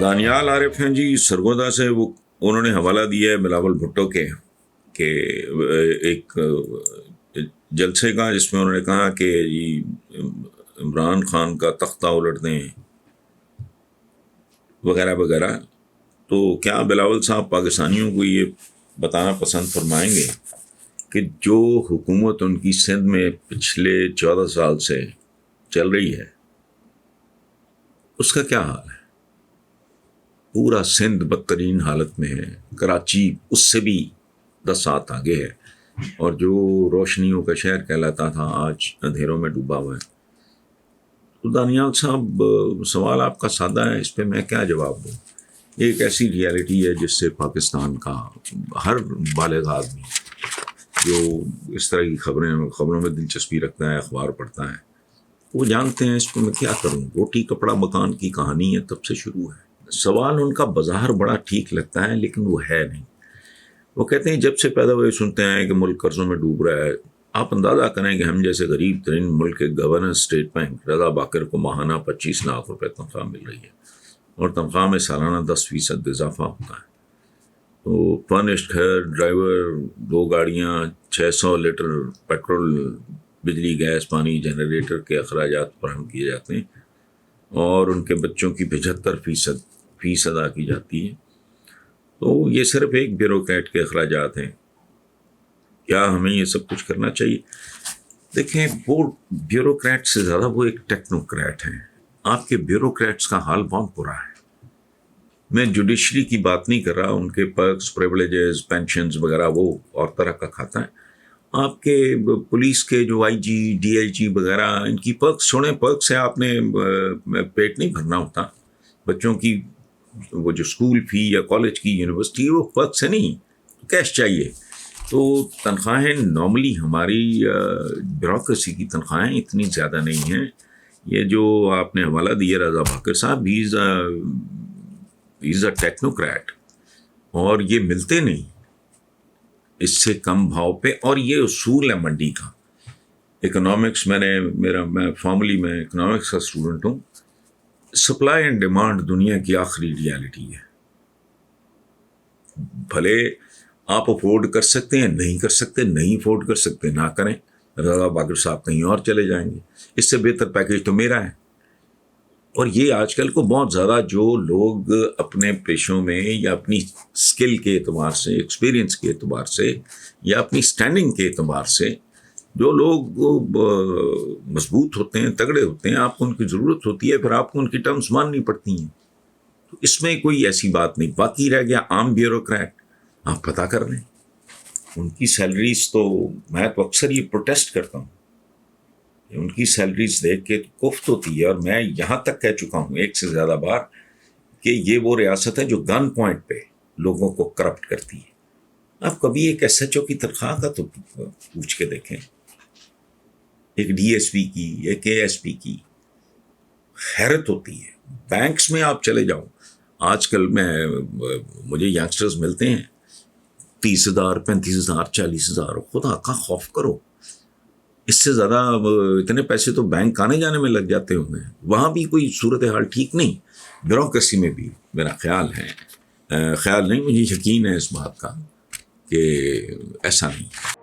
دانیال عارف ہیں جی سرگودا سے، وہ انہوں نے حوالہ دیا ہے بلاول بھٹو کے کہ ایک جلسے کا، جس میں انہوں نے کہا کہ عمران خان کا تختہ الٹ دیں وغیرہ وغیرہ. تو کیا بلاول صاحب پاکستانیوں کو یہ بتانا پسند فرمائیں گے کہ جو حکومت ان کی سندھ میں پچھلے 14 سال سے چل رہی ہے اس کا کیا حال ہے؟ پورا سندھ بدترین حالت میں ہے، کراچی اس سے بھی 10 ساتھ آگے ہے، اور جو روشنیوں کا شہر کہلاتا تھا آج اندھیروں میں ڈوبا ہوا ہے. تو دانیال صاحب، سوال آپ کا سادہ ہے، اس پہ میں کیا جواب دوں؟ یہ ایک ایسی ریالٹی ہے جس سے پاکستان کا ہر بالغ آدمی جو اس طرح کی خبروں میں دلچسپی رکھتا ہے، اخبار پڑھتا ہے، وہ جانتے ہیں اس پہ میں کیا کروں. روٹی کپڑا مکان کی کہانی ہے، تب سے شروع ہے. سوال ان کا بظاہر بڑا ٹھیک لگتا ہے لیکن وہ ہے نہیں. وہ کہتے ہیں جب سے پیدا ہوئے سنتے ہیں کہ ملک قرضوں میں ڈوب رہا ہے. آپ اندازہ کریں کہ ہم جیسے غریب ترین ملک کے گورنر اسٹیٹ بینک رضا باقر کو ماہانہ 25 لاکھ روپے تنخواہ مل رہی ہے، اور تنخواہ میں سالانہ 10% اضافہ ہوتا ہے. تو فرنشڈ گھر، ڈرائیور، 2 گاڑیاں، 600 لیٹر پیٹرول، بجلی گیس پانی جنریٹر کے اخراجات فراہم کیے جاتے ہیں، اور ان کے بچوں کی 75% فیس ادا کی جاتی ہے. تو یہ صرف ایک بیوروکریٹ کے اخراجات ہیں. کیا ہمیں یہ سب کچھ کرنا چاہیے؟ دیکھیں، وہ بیوروکریٹ سے زیادہ وہ ایک ٹیکنوکریٹ ہیں. آپ کے بیوروکریٹس کا حال بہت برا ہے. میں جوڈیشری کی بات نہیں کر رہا، ان کے پرکس، پریولیجز، پینشنز وغیرہ وہ اور طرح کا کھاتا ہے. آپ کے پولیس کے جو آئی جی، ڈی آئی جی وغیرہ، ان کی پرکس چھوڑیں. پرکس سے آپ نے پیٹ نہیں بھرنا ہوتا. بچوں کی وہ جو اسکول فی یا کالج کی، یونیورسٹی، وہ پرکس سے نہیں، کیش چاہیے. تو تنخواہیں نارملی ہماری بیوروکریسی کی تنخواہیں اتنی زیادہ نہیں ہیں. یہ جو آپ نے حوالہ دیا رضا باقر صاحب، ہی از اے ٹیکنوکریٹ، اور یہ ملتے نہیں اس سے کم بھاؤ پہ. اور یہ اصول ہے منڈی کا. اکنامکس میں فارملی میں اکنامکس کا اسٹوڈنٹ ہوں. سپلائی اینڈ ڈیمانڈ دنیا کی آخری ریالٹی ہے. بھلے آپ افورڈ کر سکتے ہیں، نہیں کر سکتے، نہیں افورڈ کر سکتے، نہ کریں. رضا باقر صاحب کہیں اور چلے جائیں گے، اس سے بہتر پیکیج تو میرا ہے. اور یہ آج کل کو بہت زیادہ جو لوگ اپنے پیشوں میں یا اپنی اسکل کے اعتبار سے، ایکسپیرینس کے اعتبار سے، یا اپنی اسٹینڈنگ کے اعتبار سے جو لوگ مضبوط ہوتے ہیں، تگڑے ہوتے ہیں، آپ کو ان کی ضرورت ہوتی ہے، پھر آپ کو ان کی ٹرمز ماننی پڑتی ہیں. تو اس میں کوئی ایسی بات نہیں. باقی رہ گیا عام بیوروکریٹ، آپ پتہ کر لیں ان کی سیلریز. تو میں تو اکثر یہ پروٹیسٹ کرتا ہوں، ان کی سیلریز دیکھ کے کفت ہوتی ہے. اور میں یہاں تک کہہ چکا ہوں 1 سے زیادہ بار کہ یہ وہ ریاست ہے جو گن پوائنٹ پہ لوگوں کو کرپٹ کرتی ہے. آپ کبھی ایک ایس ایچ او کی تنخواہ کا تو پوچھ کے دیکھیں، ایک ڈی ایس پی کی، ایک اے ایس پی کی. حیرت ہوتی ہے. بینکس میں آپ چلے جاؤ، آج کل مجھے ینگسٹرز ملتے ہیں 30,000 35,000 40,000. خدا کا خوف کرو، اس سے زیادہ اتنے پیسے تو بینک آنے جانے میں لگ جاتے ہوں گے. وہاں بھی کوئی صورتحال ٹھیک نہیں. بیوروکریسی میں بھی میرا خیال نہیں، مجھے یقین ہے اس بات کا کہ ایسا نہیں.